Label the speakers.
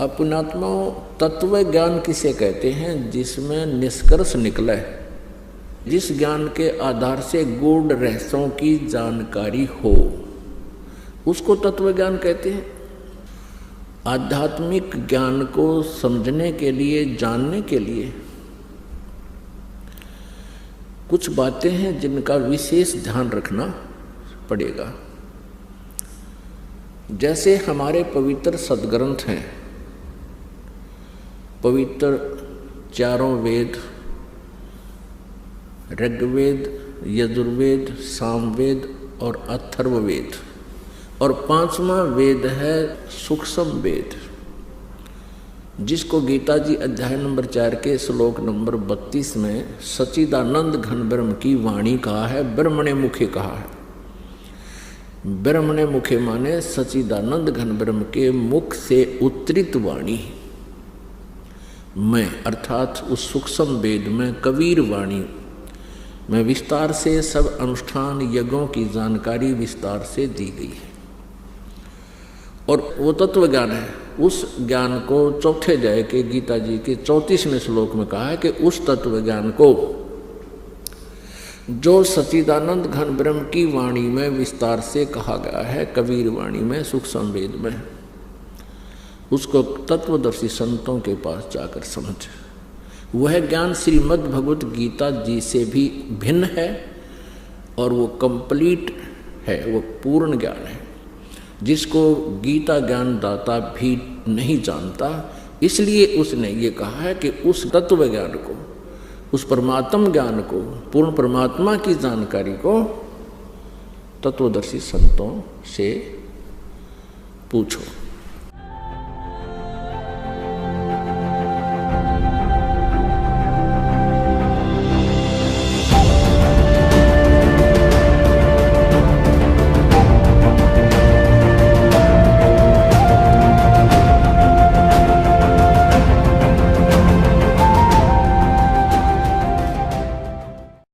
Speaker 1: अपनात्मा तत्व ज्ञान किसे कहते हैं? जिसमें निष्कर्ष निकले, जिस ज्ञान के आधार से गूढ़ रहस्यों की जानकारी हो, उसको तत्व ज्ञान कहते हैं। आध्यात्मिक ज्ञान को समझने के लिए, जानने के लिए कुछ बातें हैं जिनका विशेष ध्यान रखना पड़ेगा। जैसे हमारे पवित्र सदग्रंथ हैं, पवित्र चारों वेद, ऋग्वेद, यजुर्वेद, सामवेद और अथर्ववेद, और 5वां वेद है सूक्ष्म वेद, जिसको गीता जी अध्याय नंबर 4 के श्लोक नंबर 32 में सच्चिदानंद घन ब्रह्म की वाणी कहा है, ब्रह्मणे मुखे कहा है। ब्रह्मणे मुखे माने सच्चिदानंद घन ब्रह्म के मुख से उत्तरित वाणी में, अर्थात उस सूक्ष्म वेद में कबीर वाणी में विस्तार से सब अनुष्ठान यज्ञों की जानकारी विस्तार से दी गई है। और वो तत्व ज्ञान है। उस ज्ञान को चौथे अध्याय के गीता जी के 34वें श्लोक में कहा है कि उस तत्व ज्ञान को जो सच्चिदानंद घन ब्रह्म की वाणी में विस्तार से कहा गया है, कबीर वाणी में, सूक्ष्म वेद में, उसको तत्वदर्शी संतों के पास जाकर समझ। वह ज्ञान श्रीमद् भगवत गीता जी से भी भिन्न है और वो कंप्लीट है, वो पूर्ण ज्ञान है, जिसको गीता ज्ञान दाता भी नहीं जानता। इसलिए उसने ये कहा है कि उस तत्व ज्ञान को, उस परमात्म ज्ञान को, पूर्ण परमात्मा की जानकारी को तत्वदर्शी संतों से पूछो।